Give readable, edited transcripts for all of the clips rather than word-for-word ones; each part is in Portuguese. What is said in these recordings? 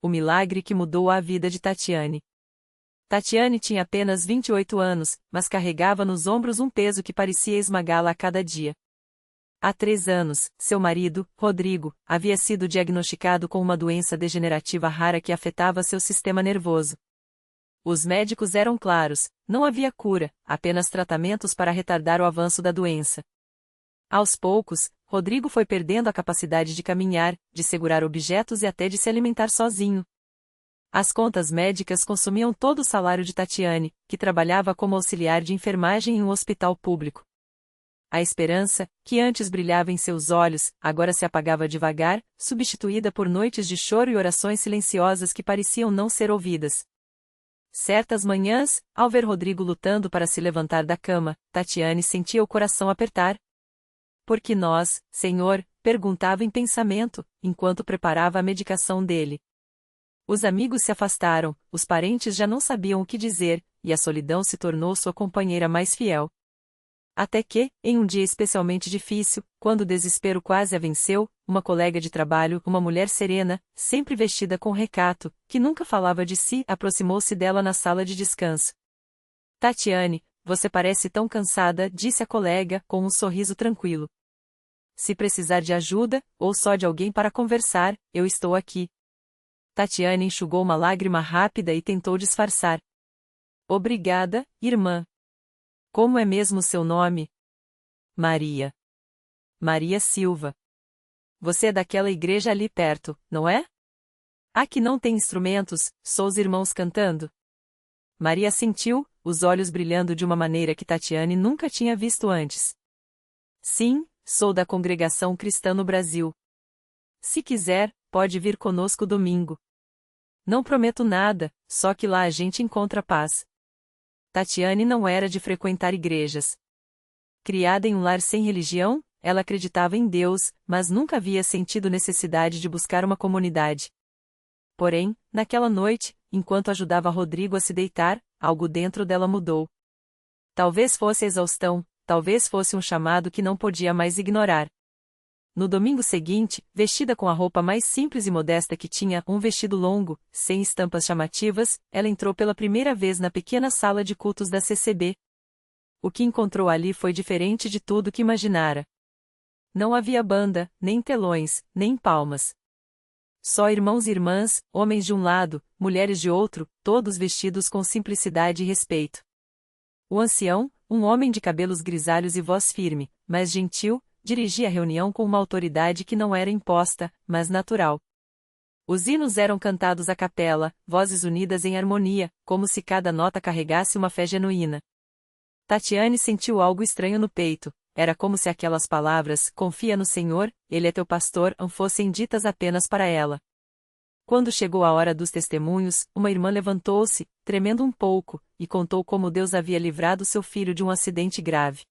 o milagre que mudou a vida de Tatiane. Tatiane tinha apenas 28 anos, mas carregava nos ombros um peso que parecia esmagá-la a cada dia. Há 3 anos, seu marido, Rodrigo, havia sido diagnosticado com uma doença degenerativa rara que afetava seu sistema nervoso. Os médicos eram claros: não havia cura, apenas tratamentos para retardar o avanço da doença. Aos poucos, Rodrigo foi perdendo a capacidade de caminhar, de segurar objetos e até de se alimentar sozinho. As contas médicas consumiam todo o salário de Tatiane, que trabalhava como auxiliar de enfermagem em um hospital público. A esperança, que antes brilhava em seus olhos, agora se apagava devagar, substituída por noites de choro e orações silenciosas que pareciam não ser ouvidas. Certas manhãs, ao ver Rodrigo lutando para se levantar da cama, Tatiane sentia o coração apertar. "Por que nós, Senhor?", perguntava em pensamento, enquanto preparava a medicação dele. Os amigos se afastaram, os parentes já não sabiam o que dizer, e a solidão se tornou sua companheira mais fiel. Até que, em um dia especialmente difícil, quando o desespero quase a venceu, uma colega de trabalho, uma mulher serena, sempre vestida com recato, que nunca falava de si, aproximou-se dela na sala de descanso. "Tatiane, você parece tão cansada", disse a colega, com um sorriso tranquilo. "Se precisar de ajuda, ou só de alguém para conversar, eu estou aqui." Tatiane enxugou uma lágrima rápida e tentou disfarçar. "Obrigada, irmã. Como é mesmo seu nome?" "Maria." "Maria Silva. Você é daquela igreja ali perto, não é?" "Aqui não tem instrumentos, só os irmãos cantando." Maria assentiu, os olhos brilhando de uma maneira que Tatiane nunca tinha visto antes. "Sim, sou da Congregação Cristã no Brasil. Se quiser, pode vir conosco domingo. Não prometo nada, só que lá a gente encontra paz." Tatiane não era de frequentar igrejas. Criada em um lar sem religião, ela acreditava em Deus, mas nunca havia sentido necessidade de buscar uma comunidade. Porém, naquela noite, enquanto ajudava Rodrigo a se deitar, algo dentro dela mudou. Talvez fosse a exaustão, talvez fosse um chamado que não podia mais ignorar. No domingo seguinte, vestida com a roupa mais simples e modesta que tinha, um vestido longo, sem estampas chamativas, ela entrou pela primeira vez na pequena sala de cultos da CCB. O que encontrou ali foi diferente de tudo que imaginara. Não havia banda, nem telões, nem palmas. Só irmãos e irmãs, homens de um lado, mulheres de outro, todos vestidos com simplicidade e respeito. O ancião, um homem de cabelos grisalhos e voz firme, mas gentil, dirigia a reunião com uma autoridade que não era imposta, mas natural. Os hinos eram cantados a capela, vozes unidas em harmonia, como se cada nota carregasse uma fé genuína. Tatiane sentiu algo estranho no peito, era como se aquelas palavras, "confia no Senhor, Ele é teu pastor", não fossem ditas apenas para ela. Quando chegou a hora dos testemunhos, uma irmã levantou-se, tremendo um pouco, e contou como Deus havia livrado seu filho de um acidente grave.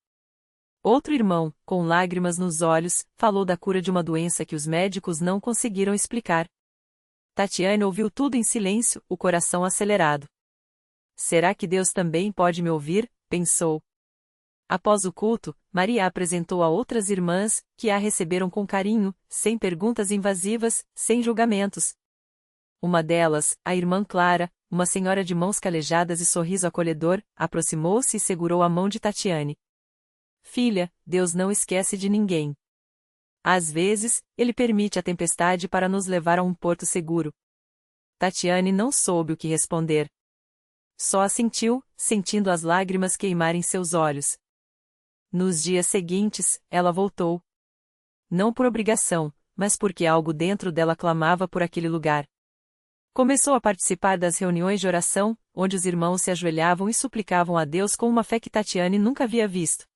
Outro irmão, com lágrimas nos olhos, falou da cura de uma doença que os médicos não conseguiram explicar. Tatiane ouviu tudo em silêncio, o coração acelerado. "Será que Deus também pode me ouvir?", pensou. Após o culto, Maria a apresentou a outras irmãs, que a receberam com carinho, sem perguntas invasivas, sem julgamentos. Uma delas, a irmã Clara, uma senhora de mãos calejadas e sorriso acolhedor, aproximou-se e segurou a mão de Tatiane. "Filha, Deus não esquece de ninguém. Às vezes, Ele permite a tempestade para nos levar a um porto seguro." Tatiane não soube o que responder. Só assentiu, sentindo as lágrimas queimarem seus olhos. Nos dias seguintes, ela voltou. Não por obrigação, mas porque algo dentro dela clamava por aquele lugar. Começou a participar das reuniões de oração, onde os irmãos se ajoelhavam e suplicavam a Deus com uma fé que Tatiane nunca havia visto.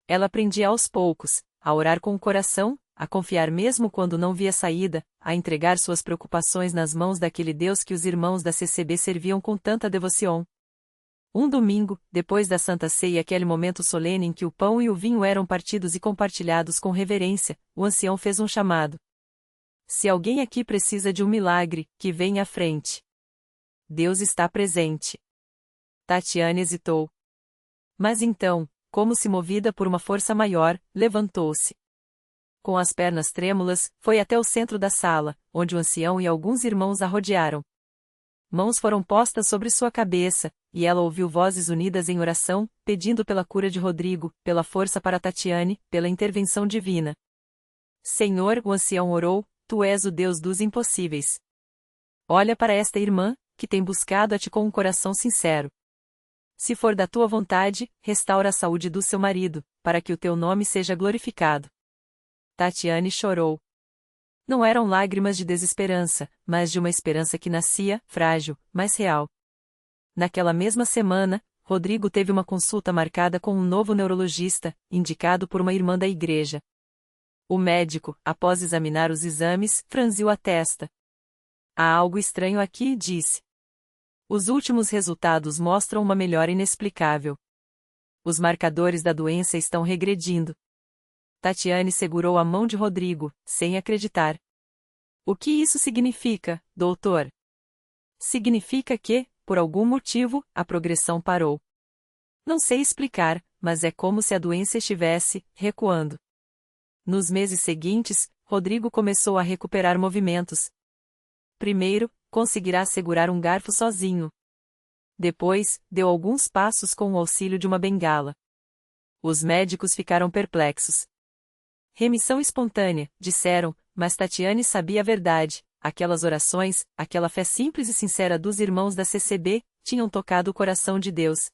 Ela aprendia aos poucos, a orar com o coração, a confiar mesmo quando não via saída, a entregar suas preocupações nas mãos daquele Deus que os irmãos da CCB serviam com tanta devoção. Um domingo, depois da Santa Ceia, aquele momento solene em que o pão e o vinho eram partidos e compartilhados com reverência, o ancião fez um chamado. "Se alguém aqui precisa de um milagre, que venha à frente. Deus está presente." Tatiane hesitou. Mas então, como se movida por uma força maior, levantou-se. com as pernas trêmulas, foi até o centro da sala, onde o ancião e alguns irmãos a rodearam. Mãos foram postas sobre sua cabeça, e ela ouviu vozes unidas em oração, pedindo pela cura de Rodrigo, pela força para Tatiane, pela intervenção divina. Senhor, o ancião orou, tu és o Deus dos impossíveis. Olha para esta irmã, que tem buscado a ti com um coração sincero. Se for da tua vontade, restaura a saúde do seu marido, para que o teu nome seja glorificado. Tatiane chorou. Não eram lágrimas de desesperança, mas de uma esperança que nascia, frágil, mas real. Naquela mesma semana, Rodrigo teve uma consulta marcada com um novo neurologista, indicado por uma irmã da igreja. O médico, após examinar os exames, franziu a testa. Há algo estranho aqui, disse. Os últimos resultados mostram uma melhora inexplicável. Os marcadores da doença estão regredindo. Tatiane segurou a mão de Rodrigo, sem acreditar. O que isso significa, doutor? Significa que, por algum motivo, a progressão parou. Não sei explicar, mas é como se a doença estivesse recuando. Nos meses seguintes, Rodrigo começou a recuperar movimentos. Primeiro, conseguirá segurar um garfo sozinho. Depois, deu alguns passos com o auxílio de uma bengala. Os médicos ficaram perplexos. Remissão espontânea, disseram, mas Tatiane sabia a verdade. Aquelas orações, aquela fé simples e sincera dos irmãos da CCB, tinham tocado o coração de Deus.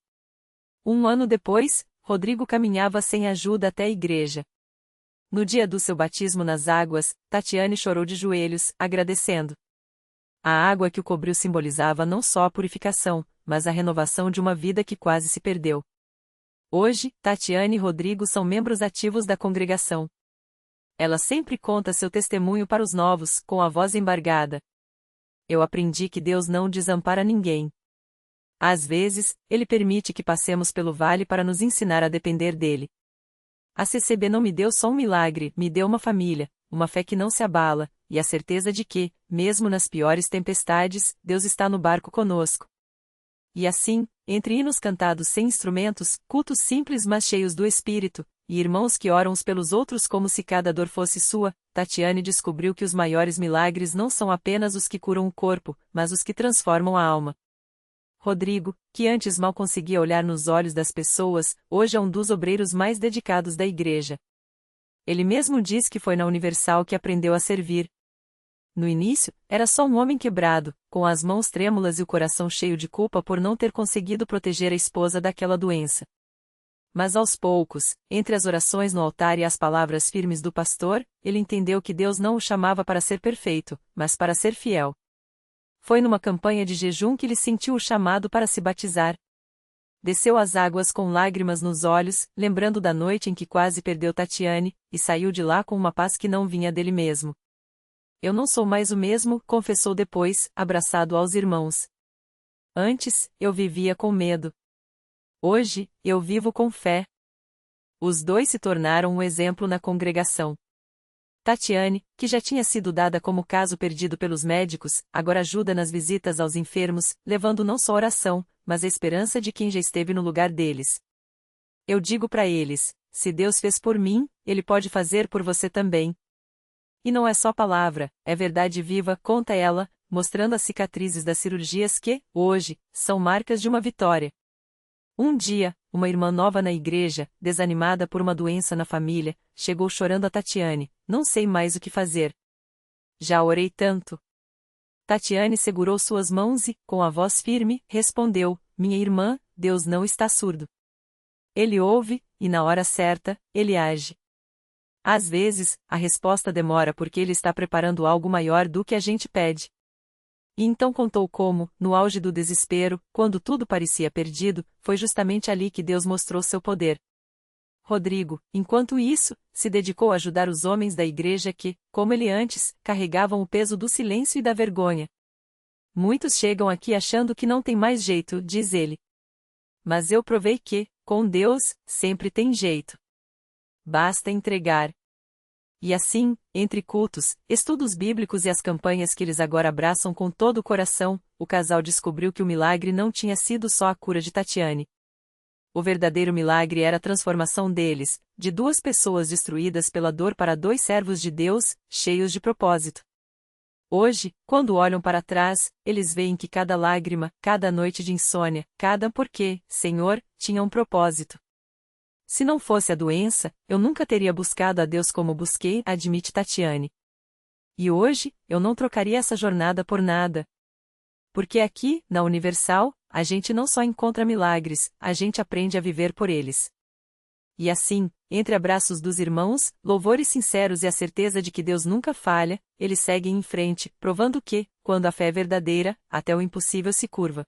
Um ano depois, Rodrigo caminhava sem ajuda até a igreja. No dia do seu batismo nas águas, Tatiane chorou de joelhos, agradecendo. A água que o cobriu simbolizava não só a purificação, mas a renovação de uma vida que quase se perdeu. Hoje, Tatiane e Rodrigo são membros ativos da congregação. Ela sempre conta seu testemunho para os novos, com a voz embargada. Eu aprendi que Deus não desampara ninguém. Às vezes, Ele permite que passemos pelo vale para nos ensinar a depender dele. A CCB não me deu só um milagre, me deu uma família, uma fé que não se abala, e a certeza de que, mesmo nas piores tempestades, Deus está no barco conosco. E assim, entre hinos cantados sem instrumentos, cultos simples mas cheios do Espírito, e irmãos que oram uns pelos outros como se cada dor fosse sua, Tatiane descobriu que os maiores milagres não são apenas os que curam o corpo, mas os que transformam a alma. Rodrigo, que antes mal conseguia olhar nos olhos das pessoas, hoje é um dos obreiros mais dedicados da igreja. Ele mesmo diz que foi na Universal que aprendeu a servir. No início, era só um homem quebrado, com as mãos trêmulas e o coração cheio de culpa por não ter conseguido proteger a esposa daquela doença. Mas aos poucos, entre as orações no altar e as palavras firmes do pastor, ele entendeu que Deus não o chamava para ser perfeito, mas para ser fiel. Foi numa campanha de jejum que ele sentiu o chamado para se batizar. Desceu às águas com lágrimas nos olhos, lembrando da noite em que quase perdeu Tatiane, e saiu de lá com uma paz que não vinha dele mesmo. Eu não sou mais o mesmo, confessou depois, abraçado aos irmãos. Antes, eu vivia com medo. Hoje, eu vivo com fé. Os dois se tornaram um exemplo na congregação. Tatiane, que já tinha sido dada como caso perdido pelos médicos, agora ajuda nas visitas aos enfermos, levando não só oração, mas a esperança de quem já esteve no lugar deles. Eu digo para eles, se Deus fez por mim, Ele pode fazer por você também. E não é só palavra, é verdade viva, conta ela, mostrando as cicatrizes das cirurgias que, hoje, são marcas de uma vitória. Um dia, uma irmã nova na igreja, desanimada por uma doença na família, chegou chorando a Tatiane, não sei mais o que fazer. Já orei tanto. Tatiane segurou suas mãos e, com a voz firme, respondeu, minha irmã, Deus não está surdo. Ele ouve, e na hora certa, Ele age. Às vezes, a resposta demora porque Ele está preparando algo maior do que a gente pede. E então contou como, no auge do desespero, quando tudo parecia perdido, foi justamente ali que Deus mostrou seu poder. Rodrigo, enquanto isso, se dedicou a ajudar os homens da igreja que, como ele antes, carregavam o peso do silêncio e da vergonha. Muitos chegam aqui achando que não tem mais jeito, diz ele. Mas eu provei que, com Deus, sempre tem jeito. Basta entregar. E assim, entre cultos, estudos bíblicos e as campanhas que eles agora abraçam com todo o coração, o casal descobriu que o milagre não tinha sido só a cura de Tatiane. O verdadeiro milagre era a transformação deles, de duas pessoas destruídas pela dor para dois servos de Deus, cheios de propósito. Hoje, quando olham para trás, eles veem que cada lágrima, cada noite de insônia, cada porquê, Senhor, tinha um propósito. Se não fosse a doença, eu nunca teria buscado a Deus como busquei, admite Tatiane. E hoje, eu não trocaria essa jornada por nada. Porque aqui, na Universal, a gente não só encontra milagres, a gente aprende a viver por eles. E assim, entre abraços dos irmãos, louvores sinceros e a certeza de que Deus nunca falha, eles seguem em frente, provando que, quando a fé é verdadeira, até o impossível se curva.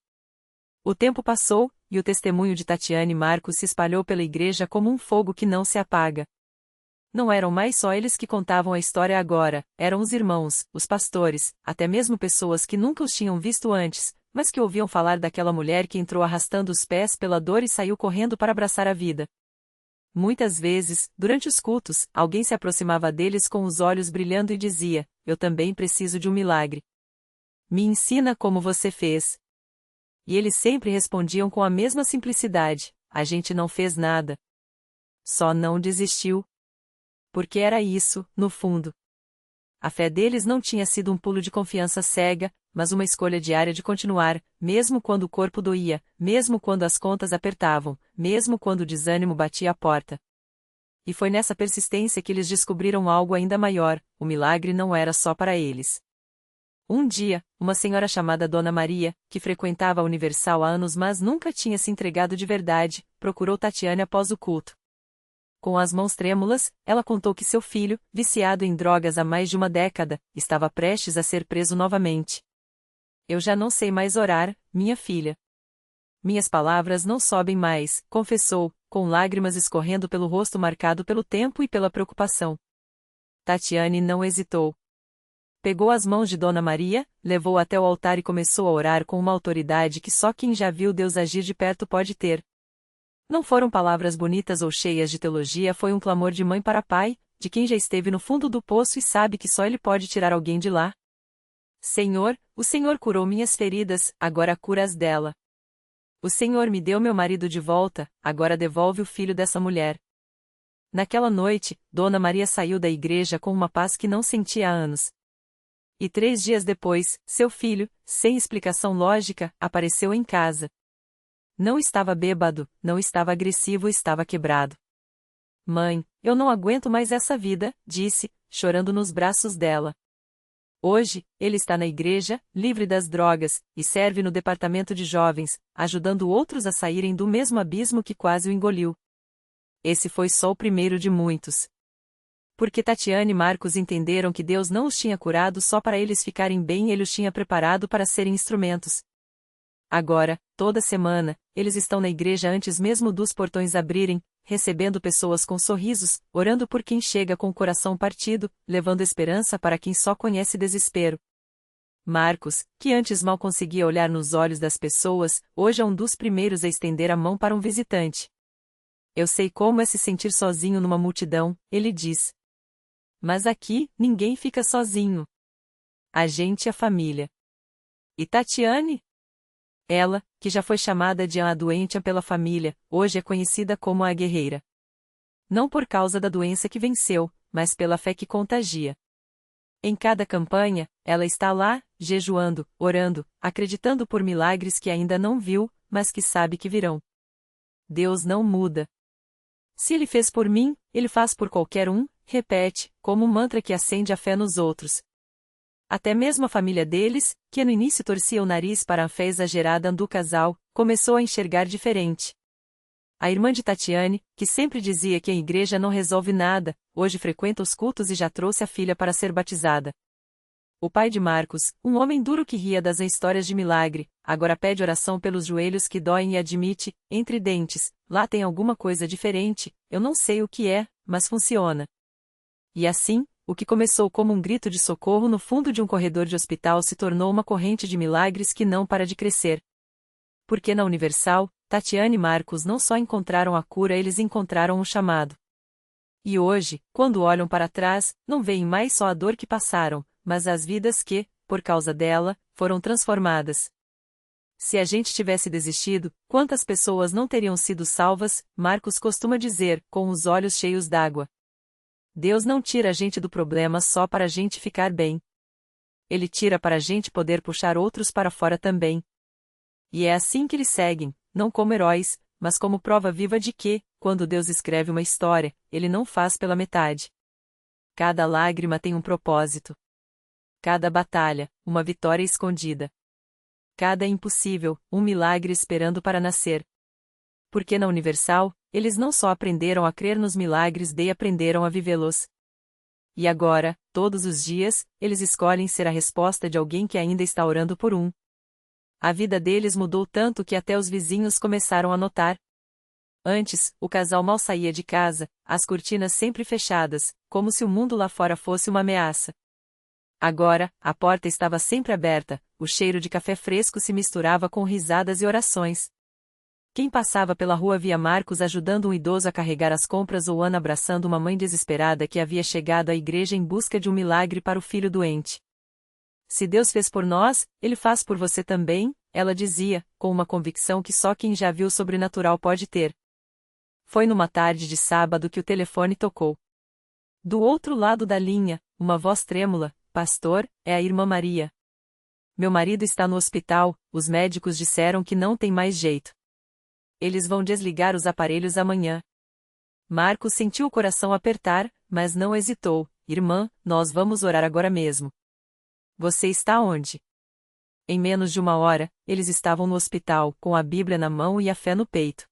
O tempo passou, e o testemunho de Tatiane e Marcos se espalhou pela igreja como um fogo que não se apaga. Não eram mais só eles que contavam a história agora, eram os irmãos, os pastores, até mesmo pessoas que nunca os tinham visto antes, mas que ouviam falar daquela mulher que entrou arrastando os pés pela dor e saiu correndo para abraçar a vida. Muitas vezes, durante os cultos, alguém se aproximava deles com os olhos brilhando e dizia: eu também preciso de um milagre. Me ensina como você fez. E eles sempre respondiam com a mesma simplicidade: a gente não fez nada. Só não desistiu. Porque era isso, no fundo. A fé deles não tinha sido um pulo de confiança cega, mas uma escolha diária de continuar, mesmo quando o corpo doía, mesmo quando as contas apertavam, mesmo quando o desânimo batia a porta. E foi nessa persistência que eles descobriram algo ainda maior: o milagre não era só para eles. Um dia, uma senhora chamada Dona Maria, que frequentava a Universal há anos mas nunca tinha se entregado de verdade, procurou Tatiane após o culto. Com as mãos trêmulas, ela contou que seu filho, viciado em drogas há mais de uma década, estava prestes a ser preso novamente. Eu já não sei mais orar, minha filha. Minhas palavras não sobem mais, confessou, com lágrimas escorrendo pelo rosto marcado pelo tempo e pela preocupação. Tatiane não hesitou. Pegou as mãos de Dona Maria, levou até o altar e começou a orar com uma autoridade que só quem já viu Deus agir de perto pode ter. Não foram palavras bonitas ou cheias de teologia, foi um clamor de mãe para pai, de quem já esteve no fundo do poço e sabe que só Ele pode tirar alguém de lá. Senhor, o Senhor curou minhas feridas, agora cura as dela. O Senhor me deu meu marido de volta, agora devolve o filho dessa mulher. Naquela noite, Dona Maria saiu da igreja com uma paz que não sentia há anos. E 3 dias depois, seu filho, sem explicação lógica, apareceu em casa. Não estava bêbado, não estava agressivo, estava quebrado. Mãe, eu não aguento mais essa vida, disse, chorando nos braços dela. Hoje, ele está na igreja, livre das drogas, e serve no departamento de jovens, ajudando outros a saírem do mesmo abismo que quase o engoliu. Esse foi só o primeiro de muitos. Porque Tatiane e Marcos entenderam que Deus não os tinha curado só para eles ficarem bem, Ele os tinha preparado para serem instrumentos. Agora, toda semana, eles estão na igreja antes mesmo dos portões abrirem, recebendo pessoas com sorrisos, orando por quem chega com o coração partido, levando esperança para quem só conhece desespero. Marcos, que antes mal conseguia olhar nos olhos das pessoas, hoje é um dos primeiros a estender a mão para um visitante. Eu sei como é se sentir sozinho numa multidão, ele diz. Mas aqui, ninguém fica sozinho. A gente é família. E Tatiane? Ela, que já foi chamada de a doente pela família, hoje é conhecida como a guerreira. Não por causa da doença que venceu, mas pela fé que contagia. Em cada campanha, ela está lá, jejuando, orando, acreditando por milagres que ainda não viu, mas que sabe que virão. Deus não muda. Se Ele fez por mim, Ele faz por qualquer um, repete, como um mantra que acende a fé nos outros. Até mesmo a família deles, que no início torcia o nariz para a fé exagerada do casal, começou a enxergar diferente. A irmã de Tatiane, que sempre dizia que a igreja não resolve nada, hoje frequenta os cultos e já trouxe a filha para ser batizada. O pai de Marcos, um homem duro que ria das histórias de milagre, agora pede oração pelos joelhos que doem e admite, entre dentes, lá tem alguma coisa diferente, eu não sei o que é, mas funciona. E assim, o que começou como um grito de socorro no fundo de um corredor de hospital se tornou uma corrente de milagres que não para de crescer. Porque na Universal, Tatiane e Marcos não só encontraram a cura, eles encontraram um chamado. E hoje, quando olham para trás, não veem mais só a dor que passaram, mas as vidas que, por causa dela, foram transformadas. Se a gente tivesse desistido, quantas pessoas não teriam sido salvas? Marcos costuma dizer, com os olhos cheios d'água. Deus não tira a gente do problema só para a gente ficar bem. Ele tira para a gente poder puxar outros para fora também. E é assim que eles seguem, não como heróis, mas como prova viva de que, quando Deus escreve uma história, Ele não faz pela metade. Cada lágrima tem um propósito. Cada batalha, uma vitória escondida. Cada impossível, um milagre esperando para nascer. Porque na Universal, eles não só aprenderam a crer nos milagres, aprenderam a vivê-los. E agora, todos os dias, eles escolhem ser a resposta de alguém que ainda está orando por um. A vida deles mudou tanto que até os vizinhos começaram a notar. Antes, o casal mal saía de casa, as cortinas sempre fechadas, como se o mundo lá fora fosse uma ameaça. Agora, a porta estava sempre aberta, o cheiro de café fresco se misturava com risadas e orações. Quem passava pela rua via Marcos ajudando um idoso a carregar as compras ou Ana abraçando uma mãe desesperada que havia chegado à igreja em busca de um milagre para o filho doente. Se Deus fez por nós, Ele faz por você também, ela dizia, com uma convicção que só quem já viu o sobrenatural pode ter. Foi numa tarde de sábado que o telefone tocou. Do outro lado da linha, uma voz trêmula: "Pastor, é a irmã Maria. Meu marido está no hospital, os médicos disseram que não tem mais jeito. Eles vão desligar os aparelhos amanhã." Marcos sentiu o coração apertar, mas não hesitou. "Irmã, nós vamos orar agora mesmo." "Você está onde?" Em menos de uma hora, eles estavam no hospital, com a Bíblia na mão e a fé no peito.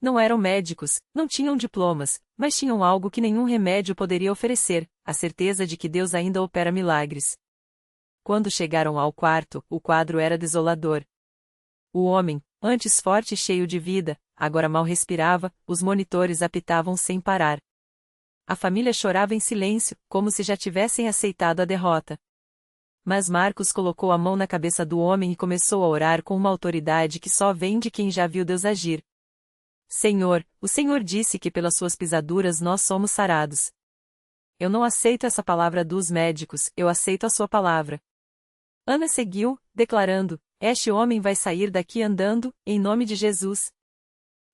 Não eram médicos, não tinham diplomas, mas tinham algo que nenhum remédio poderia oferecer: a certeza de que Deus ainda opera milagres. Quando chegaram ao quarto, o quadro era desolador. O homem, antes forte e cheio de vida, agora mal respirava, os monitores apitavam sem parar. A família chorava em silêncio, como se já tivessem aceitado a derrota. Mas Marcos colocou a mão na cabeça do homem e começou a orar com uma autoridade que só vem de quem já viu Deus agir. "Senhor, o Senhor disse que pelas suas pisaduras nós somos sarados. Eu não aceito essa palavra dos médicos, eu aceito a sua palavra." Ana seguiu, declarando: "Este homem vai sair daqui andando, em nome de Jesus."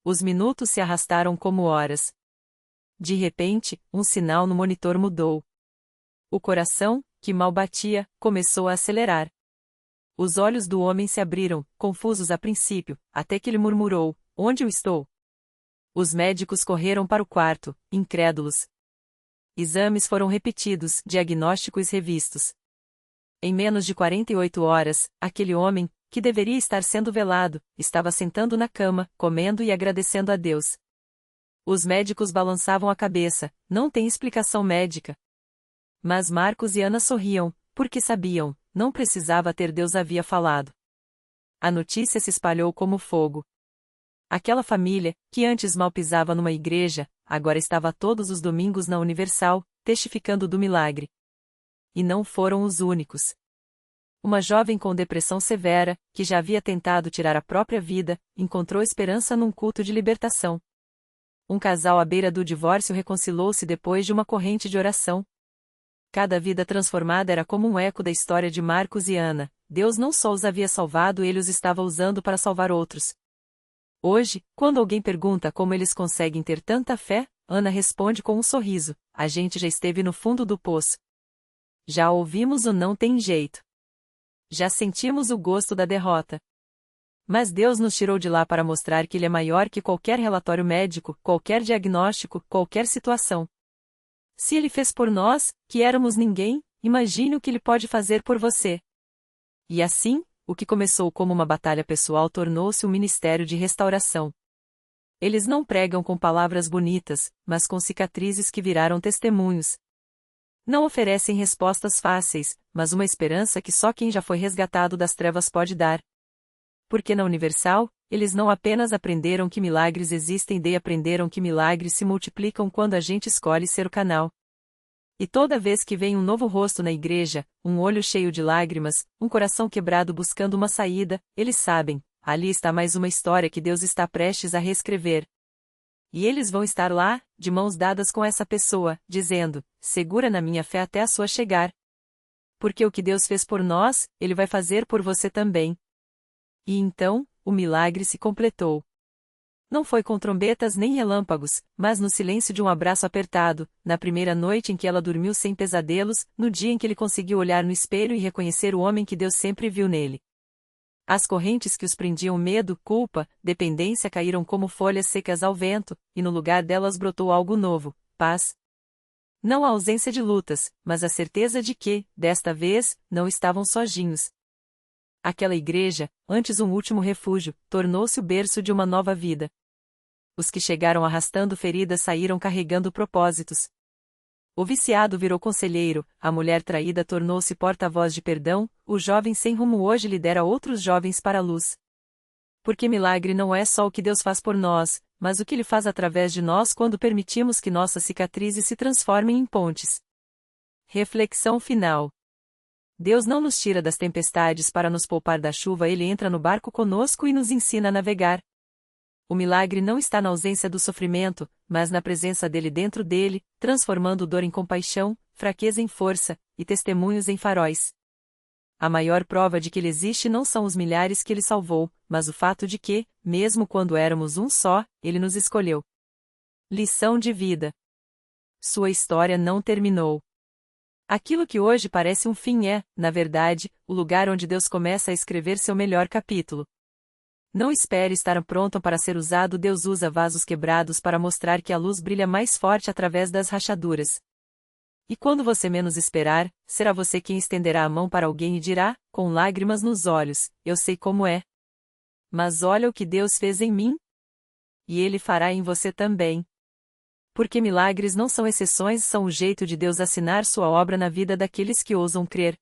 Os minutos se arrastaram como horas. De repente, um sinal no monitor mudou. O coração, que mal batia, começou a acelerar. Os olhos do homem se abriram, confusos a princípio, até que ele murmurou: "Onde eu estou?" Os médicos correram para o quarto, incrédulos. Exames foram repetidos, diagnósticos revistos. Em menos de 48 horas, aquele homem, que deveria estar sendo velado, estava sentando na cama, comendo e agradecendo a Deus. Os médicos balançavam a cabeça: "Não tem explicação médica." Mas Marcos e Ana sorriam, porque sabiam, não precisava ter, Deus havia falado. A notícia se espalhou como fogo. Aquela família, que antes mal pisava numa igreja, agora estava todos os domingos na Universal, testificando do milagre. E não foram os únicos. Uma jovem com depressão severa, que já havia tentado tirar a própria vida, encontrou esperança num culto de libertação. Um casal à beira do divórcio reconciliou-se depois de uma corrente de oração. Cada vida transformada era como um eco da história de Marcos e Ana. Deus não só os havia salvado, ele os estava usando para salvar outros. Hoje, quando alguém pergunta como eles conseguem ter tanta fé, Ana responde com um sorriso: "A gente já esteve no fundo do poço. Já ouvimos o não tem jeito. Já sentimos o gosto da derrota. Mas Deus nos tirou de lá para mostrar que Ele é maior que qualquer relatório médico, qualquer diagnóstico, qualquer situação. Se Ele fez por nós, que éramos ninguém, imagine o que Ele pode fazer por você." E assim, o que começou como uma batalha pessoal tornou-se um ministério de restauração. Eles não pregam com palavras bonitas, mas com cicatrizes que viraram testemunhos. Não oferecem respostas fáceis, mas uma esperança que só quem já foi resgatado das trevas pode dar. Porque na Universal, eles não apenas aprenderam que milagres existem, aprenderam que milagres se multiplicam quando a gente escolhe ser o canal. E toda vez que vem um novo rosto na igreja, um olho cheio de lágrimas, um coração quebrado buscando uma saída, eles sabem, ali está mais uma história que Deus está prestes a reescrever. E eles vão estar lá, de mãos dadas com essa pessoa, dizendo: "Segura na minha fé até a sua chegar. Porque o que Deus fez por nós, Ele vai fazer por você também." E então, o milagre se completou. Não foi com trombetas nem relâmpagos, mas no silêncio de um abraço apertado, na primeira noite em que ela dormiu sem pesadelos, no dia em que ele conseguiu olhar no espelho e reconhecer o homem que Deus sempre viu nele. As correntes que os prendiam medo, culpa, dependência caíram como folhas secas ao vento, e no lugar delas brotou algo novo, paz. Não a ausência de lutas, mas a certeza de que, desta vez, não estavam sozinhos. Aquela igreja, antes um último refúgio, tornou-se o berço de uma nova vida. Os que chegaram arrastando feridas saíram carregando propósitos. O viciado virou conselheiro, a mulher traída tornou-se porta-voz de perdão, o jovem sem rumo hoje lidera outros jovens para a luz. Porque milagre não é só o que Deus faz por nós, mas o que Ele faz através de nós quando permitimos que nossas cicatrizes se transformem em pontes. Reflexão final. Deus não nos tira das tempestades para nos poupar da chuva, Ele entra no barco conosco e nos ensina a navegar. O milagre não está na ausência do sofrimento, mas na presença dele dentro dele, transformando dor em compaixão, fraqueza em força, e testemunhos em faróis. A maior prova de que ele existe não são os milhares que ele salvou, mas o fato de que, mesmo quando éramos um só, ele nos escolheu. Lição de vida. Sua história não terminou. Aquilo que hoje parece um fim é, na verdade, o lugar onde Deus começa a escrever seu melhor capítulo. Não espere estar pronto para ser usado. Deus usa vasos quebrados para mostrar que a luz brilha mais forte através das rachaduras. E quando você menos esperar, será você quem estenderá a mão para alguém e dirá, com lágrimas nos olhos, eu sei como é. Mas olha o que Deus fez em mim. E Ele fará em você também. Porque milagres não são exceções, são o jeito de Deus assinar sua obra na vida daqueles que ousam crer.